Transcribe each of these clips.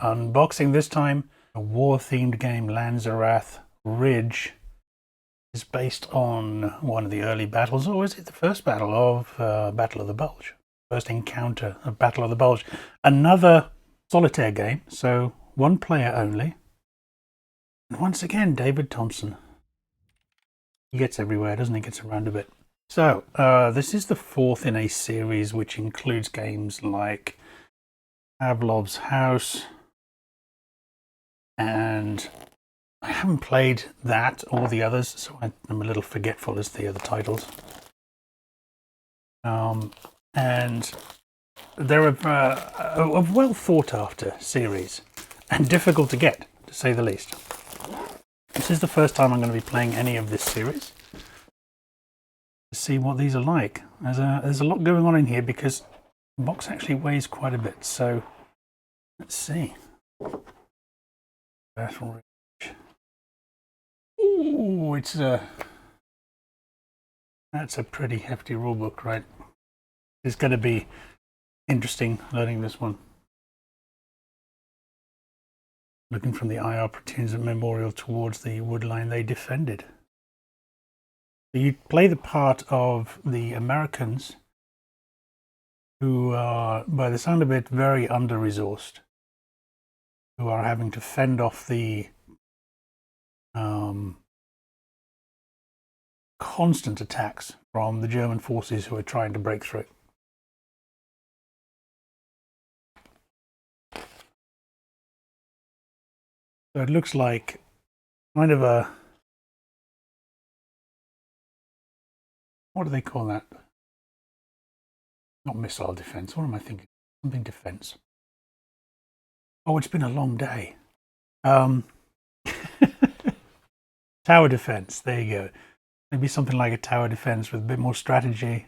another unboxing. This time, a war-themed game, Lanzarath Ridge, is based on one of the early battles, or is it the first battle of Battle of the Bulge? First encounter of Battle of the Bulge. Another solitaire game, so one player only. And once again, David Thompson. He gets everywhere, doesn't he? Gets around a bit. So, this is the fourth in a series which includes games like Pavlov's House, and I haven't played that or the others, so I'm a little forgetful as to the other titles. And they're a well thought after series, and difficult to get, to say the least. This is the first time I'm going to be playing any of this series to see what these are like. There's a lot going on in here because the box actually weighs quite a bit, so let's see. Battle Ridge. Ooh, that's a pretty hefty rulebook, right? It's going to be interesting learning this one. Looking from the IR platoons at Memorial towards the wood line they defended. You play the part of the Americans who are, by the sound of it, very under-resourced, who are having to fend off the constant attacks from the German forces who are trying to break through. So it looks like kind of a, what do they call that? Not missile defense. What am I thinking? Something defense. Oh, it's been a long day. Tower defense. There you go. Maybe something like a tower defense with a bit more strategy.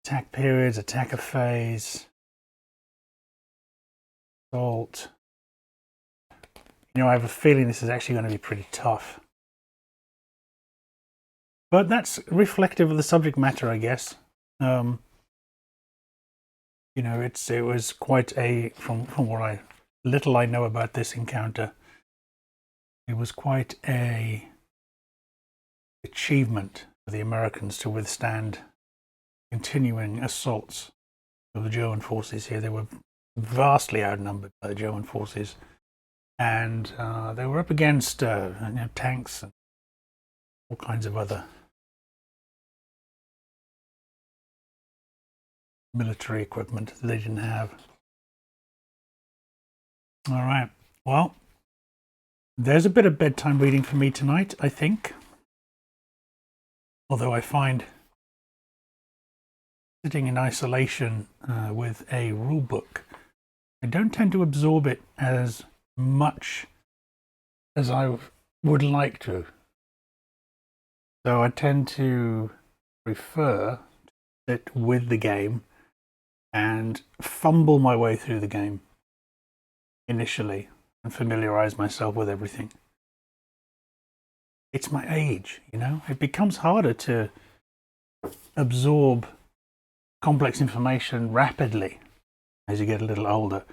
Attack periods, attacker phase, assault. You know, I have a feeling this is actually going to be pretty tough. But that's reflective of the subject matter, I guess. You know, it was quite a, from what little I know about this encounter, it was quite a achievement for the Americans to withstand continuing assaults of the German forces here. They were vastly outnumbered by the German forces, and they were up against tanks and all kinds of other military equipment that they didn't have. All right, well, there's a bit of bedtime reading for me tonight, I think. Although I find sitting in isolation with a rule book, I don't tend to absorb it as much as I would like to. So I tend to prefer to sit with the game and fumble my way through the game initially and familiarize myself with everything. It's my age, you know? It becomes harder to absorb complex information rapidly as you get a little older.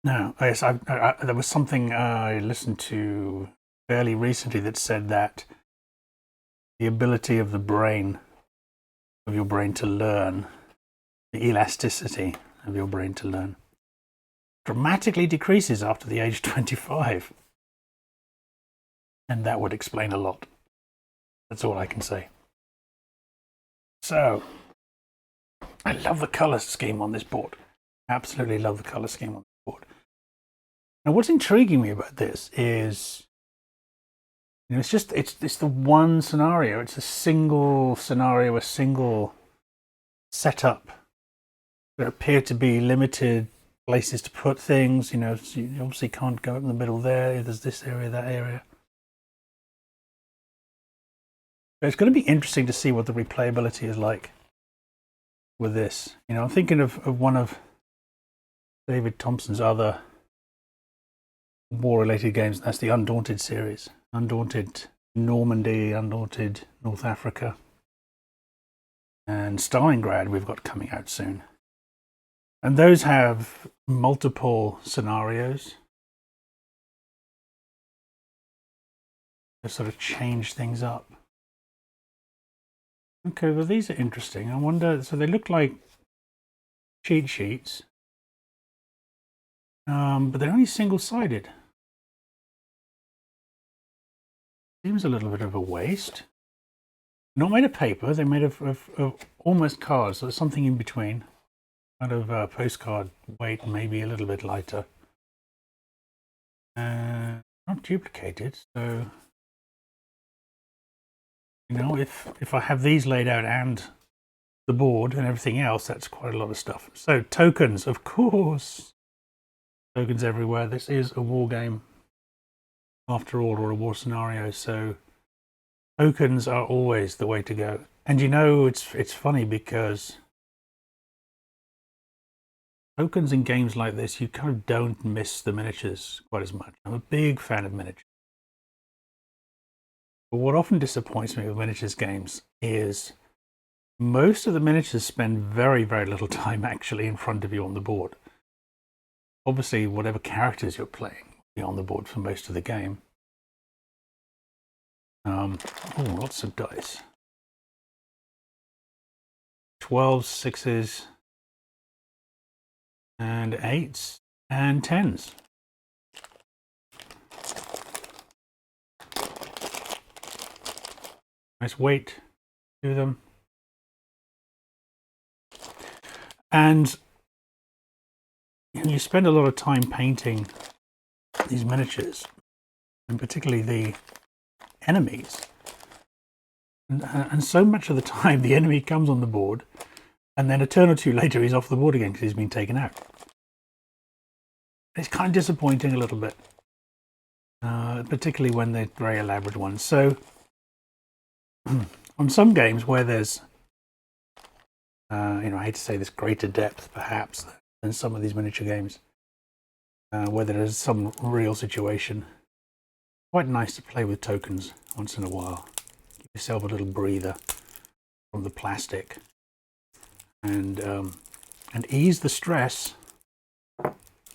Now, yes, there was something I listened to fairly recently that said that the ability of the brain, of your brain to learn, the elasticity of your brain to learn, dramatically decreases after the age of 25. And that would explain a lot. That's all I can say. So, I love the colour scheme on this board. Absolutely love the colour scheme on this board. Now, what's intriguing me about this is, you know, it's the one scenario. It's a single scenario, a single setup. There appear to be limited places to put things. You know, so you obviously can't go up in the middle there. There's this area, that area. But it's going to be interesting to see what the replayability is like with this. You know, I'm thinking of one of David Thompson's other war-related games, and that's the Undaunted series. Undaunted Normandy, Undaunted North Africa, and Stalingrad we've got coming out soon. And those have multiple scenarios. They sort of change things up. Okay, well these are interesting. I wonder, so they look like cheat sheets, but they're only single-sided. Seems a little bit of a waste. Not made of paper, they're made of almost cards, so it's something in between. Kind of postcard weight, maybe a little bit lighter. Not duplicated, so you know, if I have these laid out and the board and everything else, that's quite a lot of stuff. So tokens, of course. Tokens everywhere. This is a war game after all, or a war scenario, so tokens are always the way to go. And you know, it's funny because tokens in games like this, you kind of don't miss the miniatures quite as much. I'm a big fan of miniatures. But what often disappoints me with miniatures games is most of the miniatures spend very, very little time actually in front of you on the board. Obviously, whatever characters you're playing will be on the board for most of the game. Oh, lots of dice. 12s, 6s, and 8s, and 10s. Nice weight to them. And you spend a lot of time painting these miniatures, and particularly the enemies. And so much of the time the enemy comes on the board, and then a turn or two later he's off the board again because he's been taken out. It's kind of disappointing a little bit, particularly when they're very elaborate ones. So on some games where there's, you know, I hate to say this, greater depth perhaps than some of these miniature games, where there is some real situation, quite nice to play with tokens once in a while. Give yourself a little breather from the plastic, and ease the stress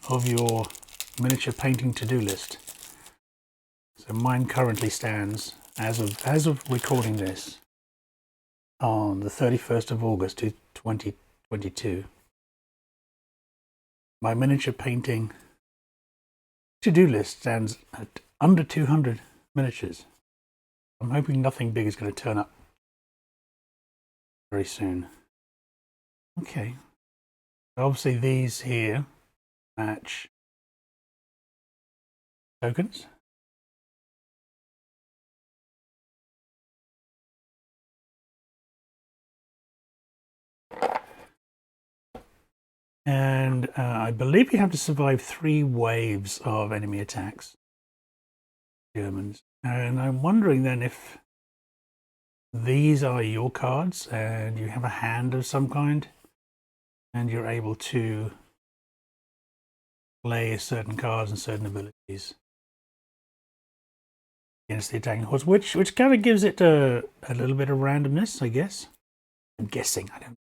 of your miniature painting to-do list. So mine currently stands, as of recording this, on the 31st of August 2022. My miniature painting to-do list stands at under 200 miniatures. I'm hoping nothing big is going to turn up very soon. Okay. Obviously these here match tokens. And I believe you have to survive 3 waves of enemy attacks. Germans. And I'm wondering then if these are your cards and you have a hand of some kind and you're able to play certain cards and certain abilities against the attacking horse, which kind of gives it a little bit of randomness, I guess. I'm guessing, I don't.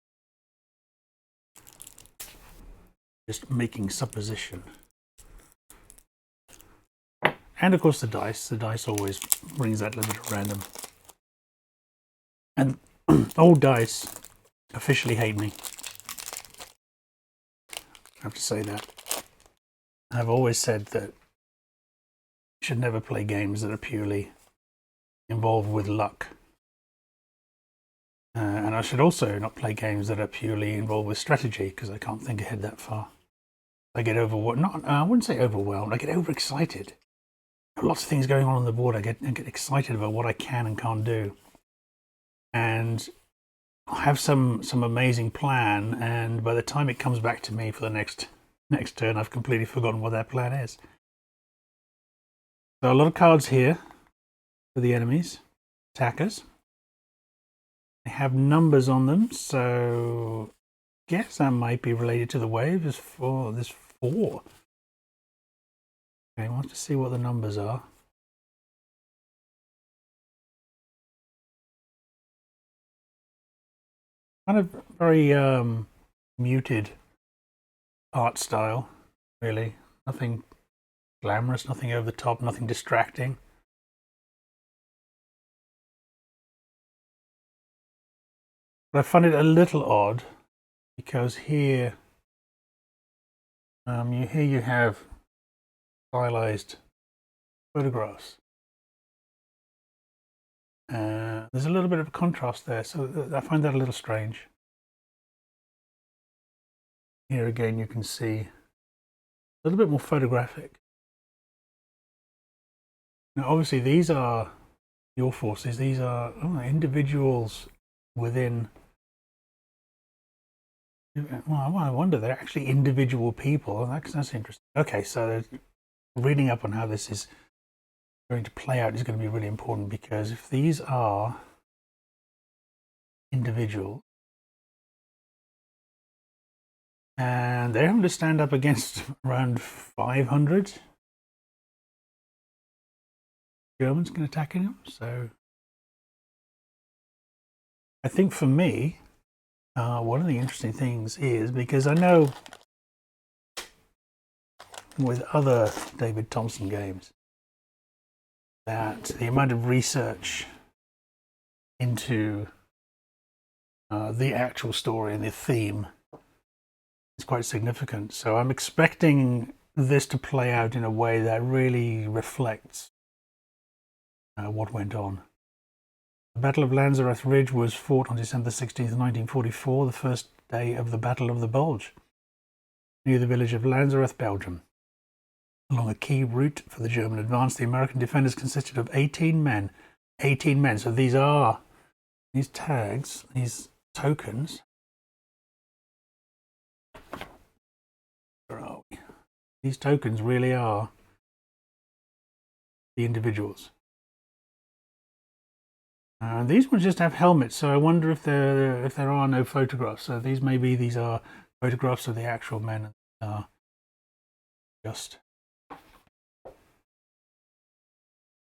Just making supposition. And of course the dice. The dice always brings that little bit of random. And old dice officially hate me. I have to say that. I've always said that you should never play games that are purely involved with luck. And I should also not play games that are purely involved with strategy, because I can't think ahead that far. I get overwhelmed. I wouldn't say overwhelmed. I get overexcited. Lots of things going on the board. I get excited about what I can and can't do, and I have some amazing plan. And by the time it comes back to me for the next turn, I've completely forgotten what that plan is. So a lot of cards here for the enemies, attackers. They have numbers on them, so I guess that might be related to the wave. There's 4. There's 4. Okay, I want to see what the numbers are. Kind of very muted art style, really. Nothing glamorous, nothing over the top, nothing distracting. But I find it a little odd because here, you have stylized photographs. There's a little bit of a contrast there, so I find that a little strange. Here again, you can see a little bit more photographic. Now, obviously, these are your forces. These are individuals within. Well, I wonder they're actually individual people. That's interesting. Okay, so reading up on how this is going to play out is going to be really important, because if these are individuals and they're having to stand up against around 500 Germans can attacking them, so I think for me, one of the interesting things is, because I know with other David Thompson games that the amount of research into the actual story and the theme is quite significant. So I'm expecting this to play out in a way that really reflects what went on. The Battle of Lanzarath Ridge was fought on December 16th, 1944, the first day of the Battle of the Bulge, near the village of Lanzarath, Belgium. Along a key route for the German advance, the American defenders consisted of 18 men. 18 men. So these tags, these tokens. Where are we? These tokens really are the individuals. These ones just have helmets, so I wonder if there are no photographs. So these are photographs of the actual men. Just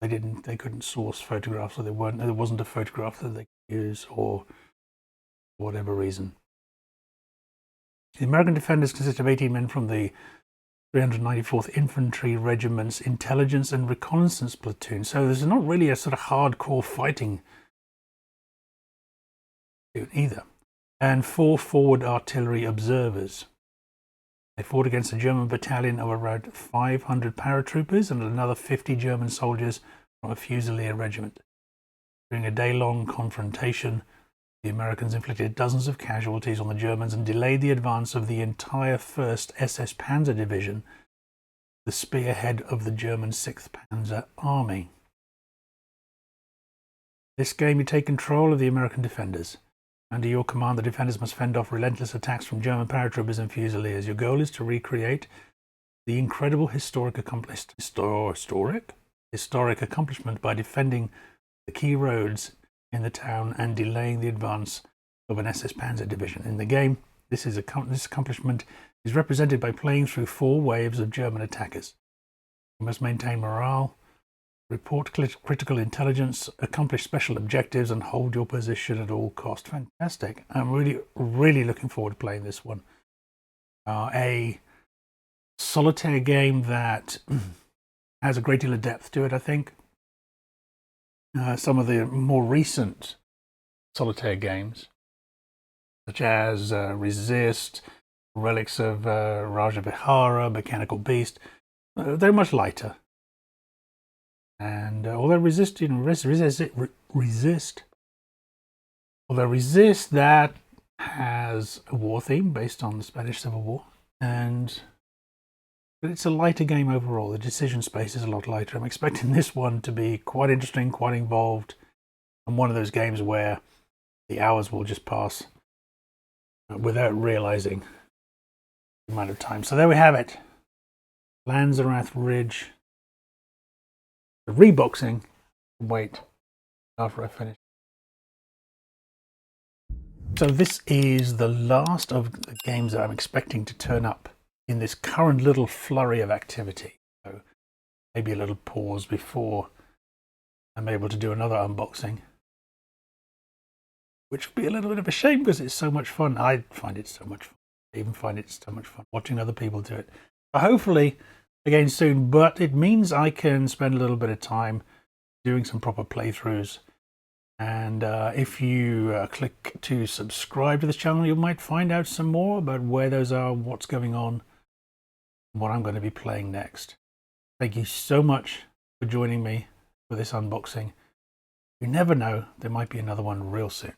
they couldn't source photographs, or there wasn't a photograph that they could use, or for whatever reason. The American defenders consist of 18 men from the 394th Infantry Regiment's Intelligence and Reconnaissance Platoon. So there's not really a sort of hardcore fighting either. And 4 forward artillery observers. They fought against a German battalion of around 500 paratroopers and another 50 German soldiers from a Fusilier regiment. During a day-long confrontation, the Americans inflicted dozens of casualties on the Germans and delayed the advance of the entire 1st SS Panzer Division, the spearhead of the German 6th Panzer Army. This game, you take control of the American defenders. Under your command, the defenders must fend off relentless attacks from German paratroopers and Fusiliers. Your goal is to recreate the incredible historic accomplishment by defending the key roads in the town and delaying the advance of an SS Panzer Division. In the game, this accomplishment is represented by playing through 4 waves of German attackers. You must maintain morale, report critical intelligence, accomplish special objectives, and hold your position at all costs. Fantastic. I'm really, really looking forward to playing this one. A solitaire game that has a great deal of depth to it, I think. Some of the more recent solitaire games, such as Resist, Relics of Raja Vihara, Mechanical Beast, they're much lighter. And although Resist, that has a war theme based on the Spanish Civil War, but it's a lighter game overall. The decision space is a lot lighter. I'm expecting this one to be quite interesting, quite involved, and one of those games where the hours will just pass without realizing the amount of time. So there we have it. Lanzarath Ridge. The reboxing. Wait after I finish. So this is the last of the games that I'm expecting to turn up in this current little flurry of activity. So maybe a little pause before I'm able to do another unboxing, which would be a little bit of a shame because it's so much fun. I find it so much fun. even find it so much fun watching other people do it. So hopefully again soon, but it means I can spend a little bit of time doing some proper playthroughs. And if you click to subscribe to this channel, you might find out some more about where those are, what's going on, what I'm going to be playing next. Thank you so much for joining me for this unboxing. You never know, there might be another one real soon.